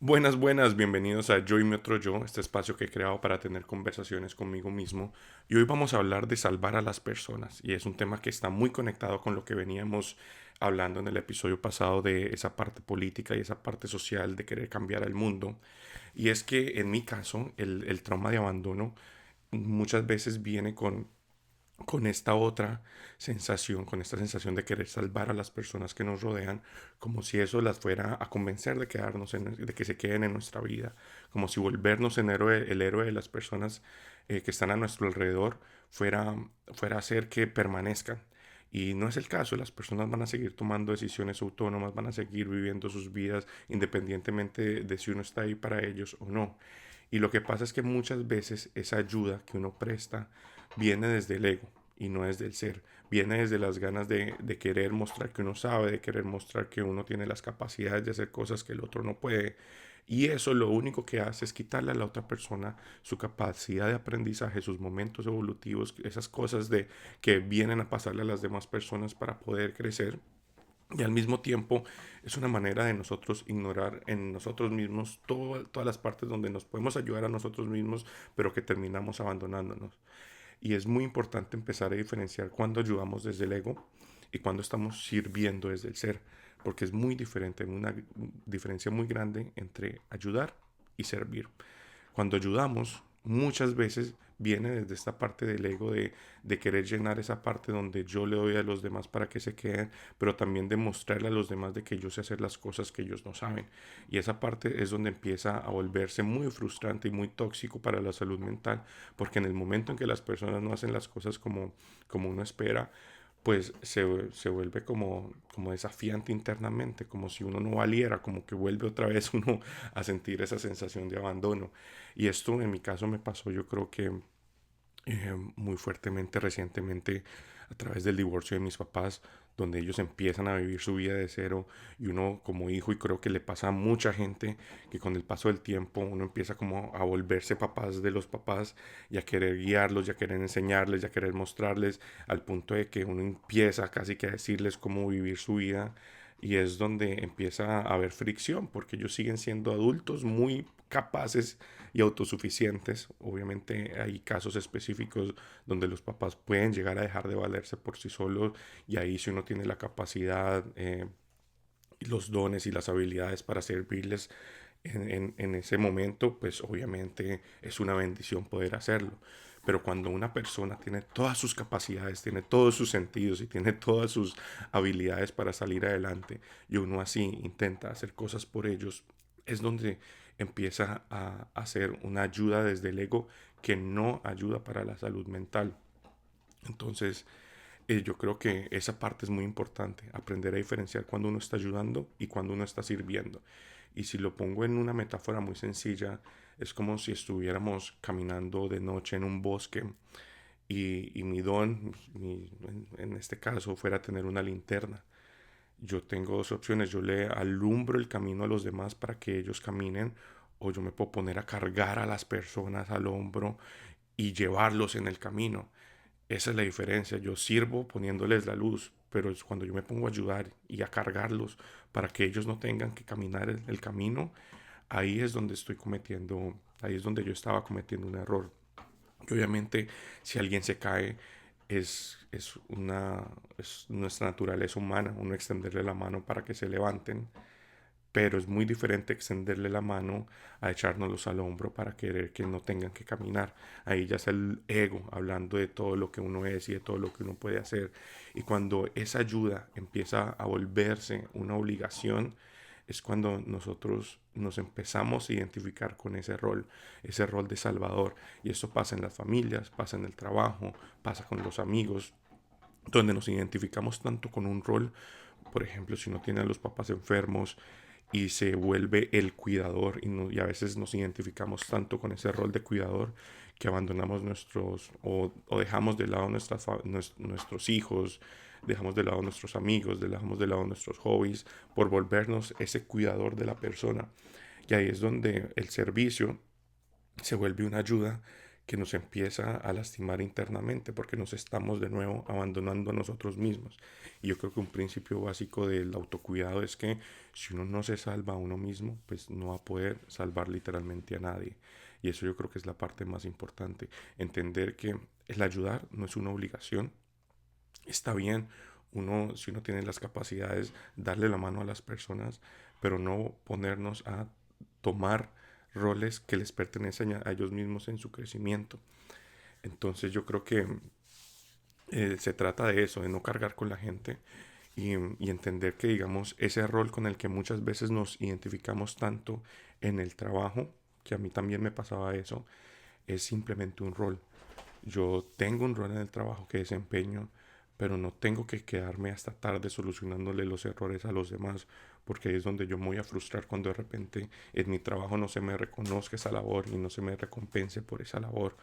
Buenas, buenas, bienvenidos a Yo y mi otro yo, este espacio que he creado para tener conversaciones conmigo mismo. Y hoy vamos a hablar de salvar a las personas. Y es un tema que está muy conectado con lo que veníamos hablando en el episodio pasado de esa parte política y esa parte social de querer cambiar el mundo. Y es que en mi caso, el trauma de abandono muchas veces viene con esta otra sensación, con esta sensación de querer salvar a las personas que nos rodean, como si eso las fuera a convencer de quedarnos de que se queden en nuestra vida, como si volvernos el héroe de las personas que están a nuestro alrededor fuera a hacer que permanezcan. Y no es el caso, las personas van a seguir tomando decisiones autónomas, van a seguir viviendo sus vidas independientemente de si uno está ahí para ellos o no. Y lo que pasa es que muchas veces esa ayuda que uno presta viene desde el ego y no desde el ser. Viene desde las ganas de querer mostrar que uno sabe, de querer mostrar que uno tiene las capacidades de hacer cosas que el otro no puede. Y eso lo único que hace es quitarle a la otra persona su capacidad de aprendizaje, sus momentos evolutivos, esas cosas que vienen a pasarle a las demás personas para poder crecer. Y al mismo tiempo es una manera de nosotros ignorar en nosotros mismos todas las partes donde nos podemos ayudar a nosotros mismos, pero que terminamos abandonándonos. Y es muy importante empezar a diferenciar cuando ayudamos desde el ego y cuando estamos sirviendo desde el ser, porque es muy diferente, una diferencia muy grande entre ayudar y servir. Cuando ayudamos, muchas veces viene desde esta parte del ego de querer llenar esa parte donde yo le doy a los demás para que se queden, pero también de mostrarle a los demás de que yo sé hacer las cosas que ellos no saben. Y esa parte es donde empieza a volverse muy frustrante y muy tóxico para la salud mental, porque en el momento en que las personas no hacen las cosas como uno espera, pues se vuelve como desafiante internamente, como si uno no valiera, como que vuelve otra vez uno a sentir esa sensación de abandono. Y esto en mi caso me pasó, yo creo que muy fuertemente recientemente a través del divorcio de mis papás, donde ellos empiezan a vivir su vida de cero y uno como hijo, y creo que le pasa a mucha gente que con el paso del tiempo uno empieza como a volverse papás de los papás y a querer guiarlos, y a querer enseñarles, y a querer mostrarles, al punto de que uno empieza casi que a decirles cómo vivir su vida. Y es donde empieza a haber fricción, porque ellos siguen siendo adultos muy capaces y autosuficientes. Obviamente hay casos específicos donde los papás pueden llegar a dejar de valerse por sí solos, y ahí si uno tiene la capacidad, los dones y las habilidades para servirles en ese momento, pues obviamente es una bendición poder hacerlo. Pero cuando una persona tiene todas sus capacidades, tiene todos sus sentidos y tiene todas sus habilidades para salir adelante, y uno así intenta hacer cosas por ellos, es donde empieza a hacer una ayuda desde el ego que no ayuda para la salud mental. Entonces, yo creo que esa parte es muy importante, aprender a diferenciar cuando uno está ayudando y cuando uno está sirviendo. Y si lo pongo en una metáfora muy sencilla, es como si estuviéramos caminando de noche en un bosque y mi don, en este caso, fuera tener una linterna. Yo tengo dos opciones: yo le alumbro el camino a los demás para que ellos caminen, o yo me puedo poner a cargar a las personas al hombro y llevarlos en el camino. Esa es la diferencia. Yo sirvo poniéndoles la luz, pero es cuando yo me pongo a ayudar y a cargarlos para que ellos no tengan que caminar el camino, ahí es donde ahí es donde yo estaba cometiendo un error. Y obviamente, si alguien se cae, es nuestra naturaleza humana, uno extenderle la mano para que se levanten, pero es muy diferente extenderle la mano a echárnoslos al hombro para querer que no tengan que caminar. Ahí ya es el ego hablando de todo lo que uno es y de todo lo que uno puede hacer. Y cuando esa ayuda empieza a volverse una obligación, es cuando nosotros nos empezamos a identificar con ese rol de salvador. Y esto pasa en las familias, pasa en el trabajo, pasa con los amigos, donde nos identificamos tanto con un rol. Por ejemplo, si uno tiene a los papás enfermos y se vuelve el cuidador, y a veces nos identificamos tanto con ese rol de cuidador que abandonamos o dejamos de lado nuestros hijos, dejamos de lado nuestros amigos, dejamos de lado nuestros hobbies por volvernos ese cuidador de la persona. Y ahí es donde el servicio se vuelve una ayuda que nos empieza a lastimar internamente porque nos estamos de nuevo abandonando a nosotros mismos. Y yo creo que un principio básico del autocuidado es que si uno no se salva a uno mismo, pues no va a poder salvar literalmente a nadie. Y eso yo creo que es la parte más importante. Entender que el ayudar no es una obligación. Está bien, si uno tiene las capacidades, darle la mano a las personas, pero no ponernos a tomar roles que les pertenecen a ellos mismos en su crecimiento. Entonces yo creo que se trata de eso, de no cargar con la gente y entender que, digamos, ese rol con el que muchas veces nos identificamos tanto en el trabajo, que a mí también me pasaba eso, es simplemente un rol. Yo tengo un rol en el trabajo que desempeño, pero no tengo que quedarme hasta tarde solucionándole los errores a los demás, porque ahí es donde yo me voy a frustrar cuando de repente en mi trabajo no se me reconozca esa labor y no se me recompense por esa labor.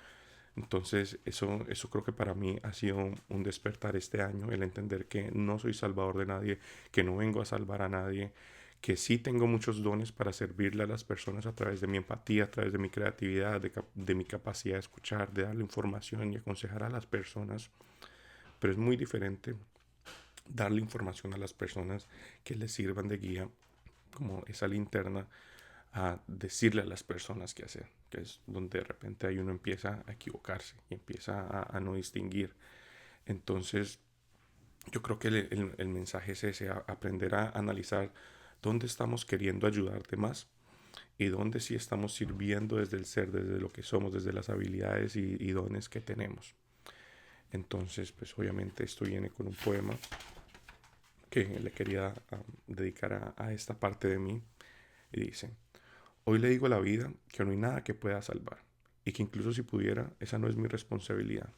Entonces, eso creo que para mí ha sido un despertar este año, el entender que no soy salvador de nadie, que no vengo a salvar a nadie, que sí tengo muchos dones para servirle a las personas a través de mi empatía, a través de mi creatividad, de mi capacidad de escuchar, de darle información y aconsejar a las personas. Pero es muy diferente darle información a las personas que les sirvan de guía, como esa linterna, a decirle a las personas qué hacer, que es donde de repente ahí uno empieza a equivocarse y empieza a no distinguir. Entonces, yo creo que el mensaje es ese, aprender a analizar dónde estamos queriendo ayudarte más y dónde sí estamos sirviendo desde el ser, desde lo que somos, desde las habilidades y dones que tenemos. Entonces, pues obviamente esto viene con un poema que le quería dedicar a esta parte de mí y dice: hoy le digo a la vida que no hay nada que pueda salvar y que incluso si pudiera, esa no es mi responsabilidad.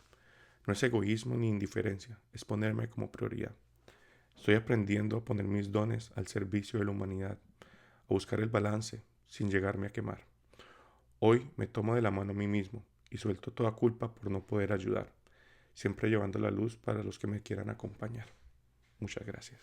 No es egoísmo ni indiferencia, es ponerme como prioridad. Estoy aprendiendo a poner mis dones al servicio de la humanidad, a buscar el balance sin llegarme a quemar. Hoy me tomo de la mano a mí mismo y suelto toda culpa por no poder ayudar, siempre llevando la luz para los que me quieran acompañar. Muchas gracias.